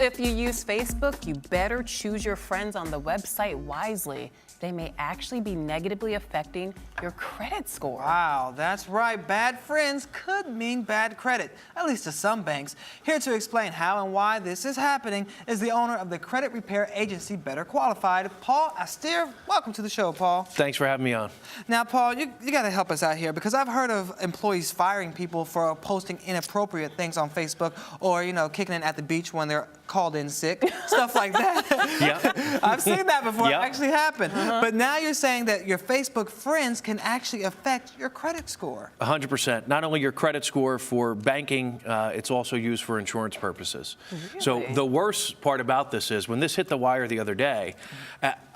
if you use Facebook, you better choose your friends on the website wisely. They may actually be negatively affecting your credit score. Wow, that's right. Bad friends could mean bad credit, at least to some banks. Here to explain how and why this is happening is the owner of the credit repair agency Better Qualified, Paul Astier. Welcome to the show, Paul. Thanks for having me on. Now, Paul, you got to help us out here because I've heard of employees firing people for posting inappropriate things on Facebook or, you know, kicking in at the beach when they're called in sick, stuff like that. Yeah. I've seen that before. Yep. It actually happened. But now you're saying that your Facebook friends can actually affect your credit score. 100%. Not only your credit score for banking, it's also used for insurance purposes. Really? So the worst part about this is when this hit the wire the other day,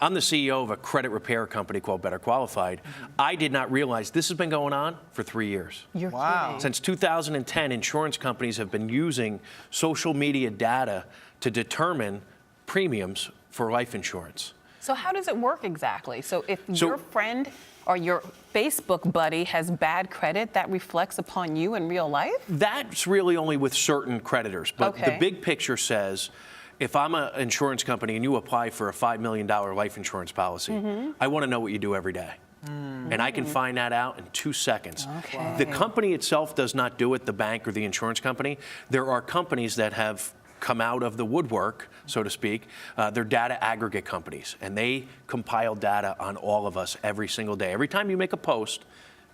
I'm the CEO of a credit repair company called Better Qualified. I did not realize this has been going on for 3 years. You're Wow. kidding. Since 2010, insurance companies have been using social media data to determine premiums for life insurance. So how does it work exactly? So if your friend or your Facebook buddy has bad credit, that reflects upon you in real life? That's really only with certain creditors. But Okay. the big picture says, if I'm an insurance company and you apply for a $5 million life insurance policy, I want to know what you do every day. And I can find that out in 2 seconds. Okay. The company itself does not do it, the bank or the insurance company. There are companies that have come out of the woodwork, so to speak. They're data aggregate companies, and they compile data on all of us every single day. Every time you make a post,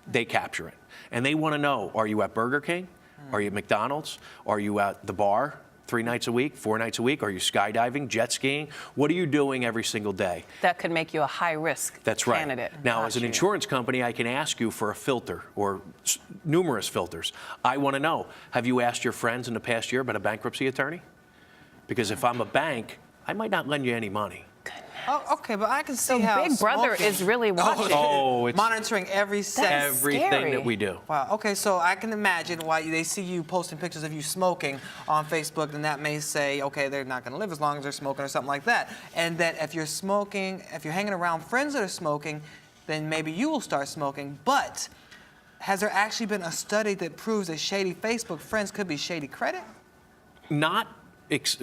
they capture it. And they want to know, are you at Burger King? Are you at McDonald's? Are you at the bar 3 nights a week, 4 nights a week? Are you skydiving, jet skiing? What are you doing every single day? That could make you a high-risk That's right. candidate. Now, as an Got you. insurance company, I can ask you for a filter or numerous filters. I want to know, have you asked your friends in the past year about a bankruptcy attorney? Because if I'm a bank, I might not lend you any money. Oh, okay, but I can see So how Big Brother smoking- is really watching. Oh, it's monitoring every second. everything scary. that we do. Wow. Okay, so I can imagine why they see you posting pictures of you smoking on Facebook, and that may say, okay, they're not going to live as long as they're smoking or something like that. And that if you're smoking, if you're hanging around friends that are smoking, then maybe you will start smoking. But has there actually been a study that proves that shady Facebook friends could be shady credit? Not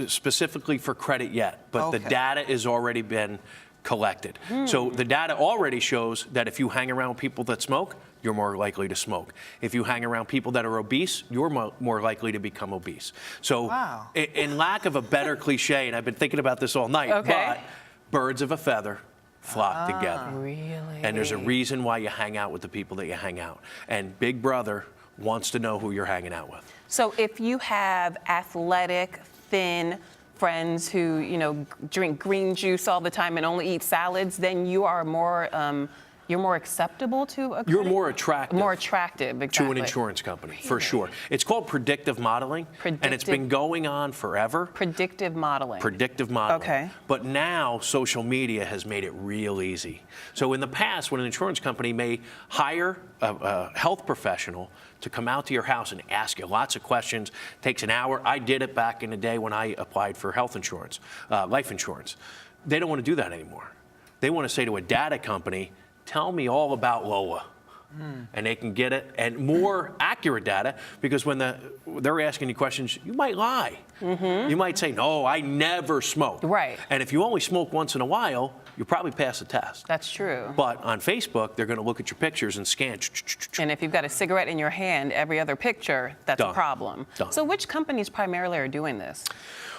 specifically for credit yet, but the Okay. data has already been collected. So the data already shows that if you hang around people that smoke, you're more likely to smoke. If you hang around people that are obese, you're more likely to become obese. So Wow. in lack of a better cliche, and I've been thinking about this all night, Okay. but birds of a feather flock together. Really? And there's a reason why you hang out with the people that you hang out. And Big Brother wants to know who you're hanging out with. So if you have athletic, thin friends who, you know, drink green juice all the time and only eat salads, then you are more, you're more acceptable to a You're credit? more attractive. More attractive, exactly. To an insurance company, for sure. It's called predictive modeling, and it's been going on forever. Predictive modeling. Predictive modeling. Okay. But now social media has made it real easy. So in the past, when an insurance company may hire a health professional to come out to your house and ask you lots of questions, takes an hour. I did it back in the day when I applied for health insurance, life insurance. They don't want to do that anymore. They want to say to a data company, tell me all about Lola. And they can get it, and more accurate data, because when they're asking you questions, you might lie. You might say, no, I never smoked. Right. And if you only smoke once in a while, you'll probably pass the test. That's true. But on Facebook, they're going to look at your pictures and scan. And if you've got a cigarette in your hand, every other picture, that's a Done. problem. Done. So which companies primarily are doing this?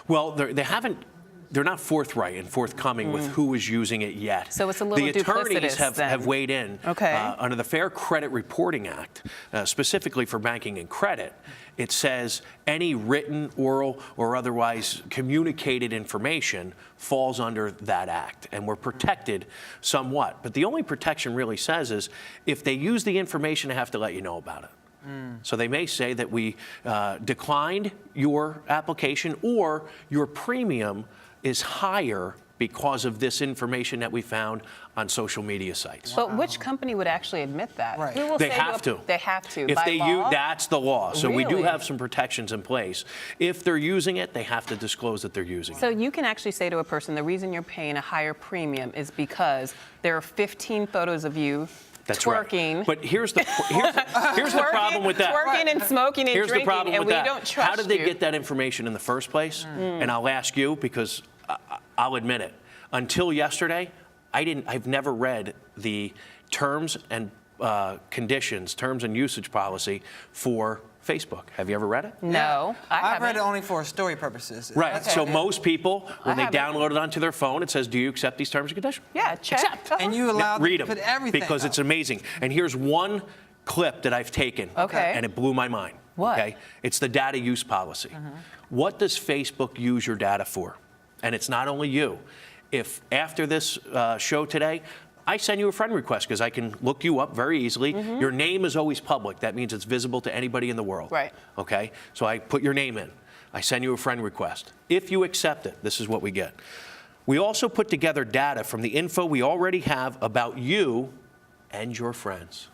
Well, they're not forthright and forthcoming with who is using it yet. So it's a little The attorneys duplicitous then. have weighed in Okay. Under the Fair Credit Reporting Act, specifically for banking and credit. It says any written, oral, or otherwise communicated information falls under that act, and we're protected somewhat. But the only protection really says is if they use the information, they have to let you know about it. So they may say that we declined your application, or your premium is higher because of this information that we found on social media sites. But which company would actually admit that? Right. Who will They say have to. They have to. If by they law? that's the law. So we do Really? have some protections in place. If they're using it, they have to disclose that they're using So it. you can actually say to a person, the reason you're paying a higher premium is because there are 15 photos of you That's twerking. Right. But here's the problem with that. Twerking and smoking and Here's drinking, the problem and with we that. don't trust How did they you. get that information in the first place? And I'll ask you, because I'll admit it. Until yesterday, I've never read the terms and conditions, terms and usage policy for Facebook. Have you ever read it? No, I've read it only for story purposes. Right. That's So it. most people, when they haven't. download it onto their phone, it says, "Do you accept these terms and conditions?" Yeah, check. Accept. And you allow them Read to them put everything because up. it's amazing. And here's one clip that I've taken, Okay. and it blew my mind. What? Okay, it's the data use policy. What does Facebook use your data for? And it's not only you. If after this show today, I send you a friend request because I can look you up very easily. Your name is always public. That means it's visible to anybody in the world. Right. Okay, so I put your name in. I send you a friend request. If you accept it, this is what we get. We also put together data from the info we already have about you and your friends.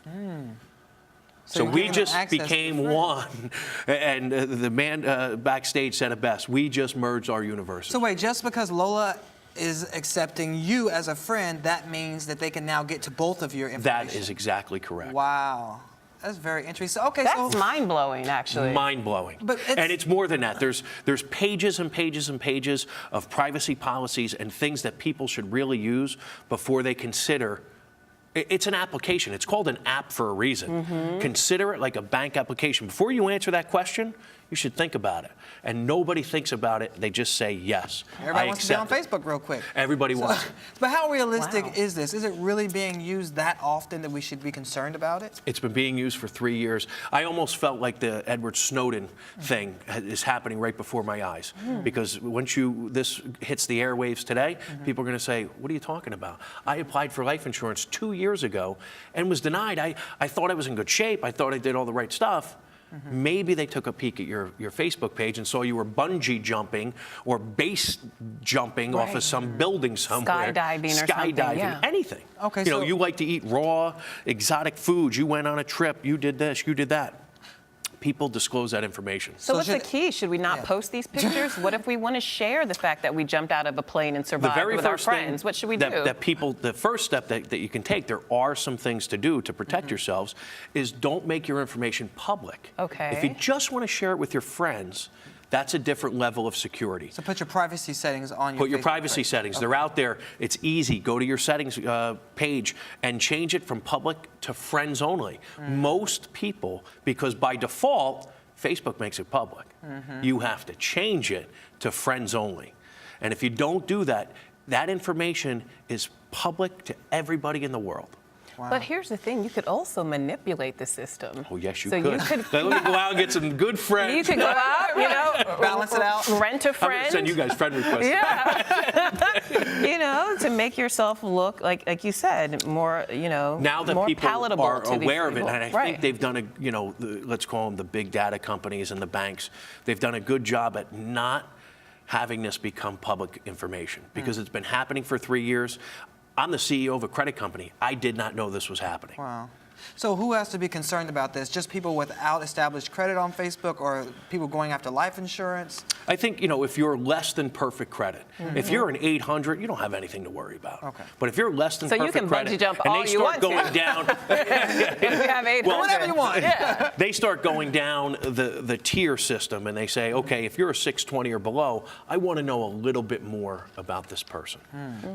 So you're we giving them just access to became friends. one. And the man backstage said it best. We just merged our universes. So wait, just because Lola is accepting you as a friend, that means that they can now get to both of your information. That is exactly correct. Wow. That's very interesting. Okay, That's so mind-blowing, actually. Mind-blowing. But and it's more than that. There's pages and pages and pages of privacy policies and things that people should really use before they consider. It's an application. It's called an app for a reason. Consider it like a bank application. Before you answer that question, you should think about it. And nobody thinks about it. They just say yes. everybody I wants to be on accept it. Facebook real quick. Everybody wants it. But how realistic Wow. is this? Is it really being used that often that we should be concerned about it? It's been being used for 3 years. I almost felt like the Edward Snowden thing is happening right before my eyes. Because once this hits the airwaves today, people are going to say, what are you talking about? I applied for life insurance 2 years ago and was denied. I thought I was in good shape. I thought I did all the right stuff. Maybe they took a peek at your Facebook page and saw you were bungee jumping or base jumping off of some building somewhere. Skydiving or something, Skydiving, yeah. anything. Okay, you know, so- you like to eat raw, exotic foods. You went on a trip. You did this. You did that. People disclose that information. So what's the should- key? Should we not post these pictures? What if we want to share the fact that we jumped out of a plane and The survived very with our first thing friends? What should we that, do? that people, the first step that you can take, there are some things to do to protect yourselves, is don't make your information public. Okay. If you just want to share it with your friends, that's a different level of security. So put your privacy settings on your Put your Facebook privacy page. settings. Okay. They're out there. It's easy. Go to your settings page and change it from public to friends only. Most people, because by default, Facebook makes it public. You have to change it to friends only. And if you don't do that, that information is public to everybody in the world. Wow. But here's the thing, you could also manipulate the system. Oh, yes, you so could. You could Let me go out and get some good friends. you could go out, you know, Balance it out. rent a I'm going friend. to send you guys friend requests. Yeah. You know, to make yourself look like you said, more, you know, Now that more people palatable are to these aware of it, people. and I Right. think they've done let's call them the big data companies and the banks, they've done a good job at not having this become public information because it's been happening for 3 years. I'm the CEO of a credit company. I did not know this was happening. Wow. So who has to be concerned about this? Just people without established credit on Facebook or people going after life insurance? I think, if you're less than perfect credit, if you're an 800, you don't have anything to worry about. Okay. But if you're less than So you perfect can credit, bungee jump and all they you start want to. going down, If we have 800. Well, Whatever you want. Yeah. they start going down the tier system and they say, okay, if you're a 620 or below, I want to know a little bit more about this person.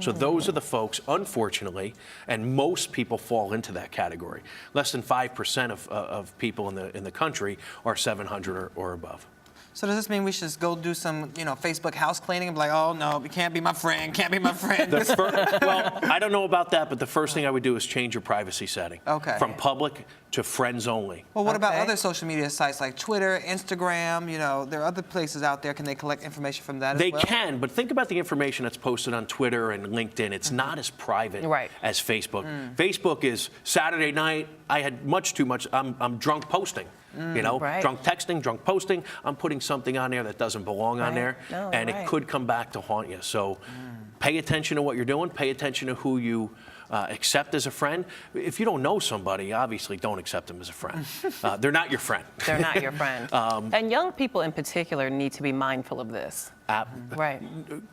So those are the folks, unfortunately, and most people fall into that category. Less than 5% of people in the country are 700 or above. So does this mean we should just go do some, Facebook house cleaning and be like, oh no, you can't be my friend, can't be my friend? Well, I don't know about that, but the first thing I would do is change your privacy setting. Okay. From public to friends only. Well, what about Okay. other social media sites like Twitter, Instagram? There are other places out there. Can they collect information from that They as well? can, but think about the information that's posted on Twitter and LinkedIn. It's not as private Right. as Facebook. Facebook is Saturday night, I had much too much, I'm drunk posting. Right. Drunk texting, drunk posting. I'm putting something on there that doesn't belong on Right. there, No, and right. it could come back to haunt you. So pay attention to what you're doing, pay attention to who you accept as a friend. If you don't know somebody, obviously don't accept them as a friend. They're not your friend. They're not your friend. And young people in particular need to be mindful of this. Right.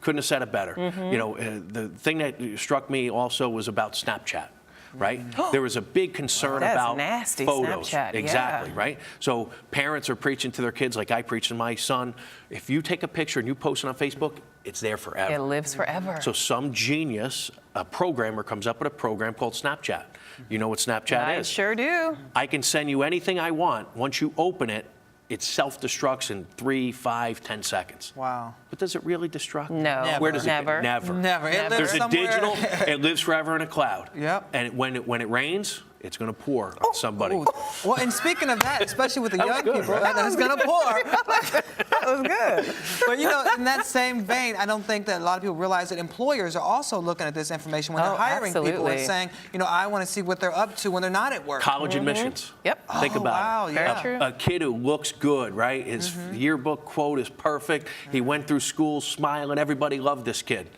Couldn't have said it better. The thing that struck me also was about Snapchat. right? There was a big concern That's about nasty, photos. Snapchat, yeah. Exactly, right? So parents are preaching to their kids like I preach to my son. If you take a picture and you post it on Facebook, it's there forever. It lives forever. So some genius, a programmer, comes up with a program called Snapchat. You know what Snapchat I is? sure do. I can send you anything I want. Once you open it, it self-destructs in 3, 5, 10 seconds. Wow. But does it really destruct? No. Never. Where does Never. it go? Never. Never. It lives There's a somewhere. digital, it lives forever in a cloud. Yep. And when it rains, it's going to pour on somebody. Ooh. Well, and speaking of that, especially with the was young good, people, right? it's going to pour. That was good. But, you know, in that same vein, I don't think that a lot of people realize that employers are also looking at this information when they're Oh, hiring people and absolutely. saying, you know, I want to see what they're up to when they're not at work. College admissions. Yep. Think Oh, about wow, it. yeah. Very true. A kid who looks good, right? His yearbook quote is perfect. He went through school smiling. Everybody loved this kid.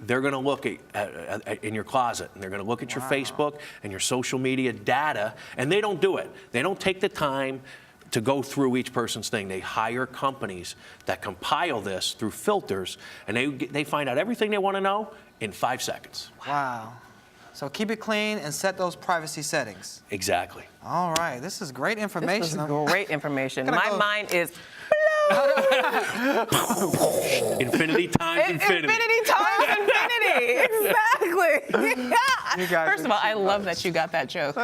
They're going to look at in your closet, and they're going to look at your Facebook and your social media data, and they don't do it. They don't take the time to go through each person's thing. They hire companies that compile this through filters, and they find out everything they want to know in 5 seconds. Wow. So keep it clean and set those privacy settings. Exactly. All right. This is great information. This is great information. Gonna My go- mind is Infinity times infinity. infinity times infinity. Exactly. You guys First of all, I love that you got that joke.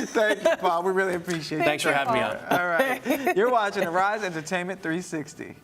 Thank you, Paul. We really appreciate it. Thanks for having me on. All right. You're watching the Rise Entertainment 360.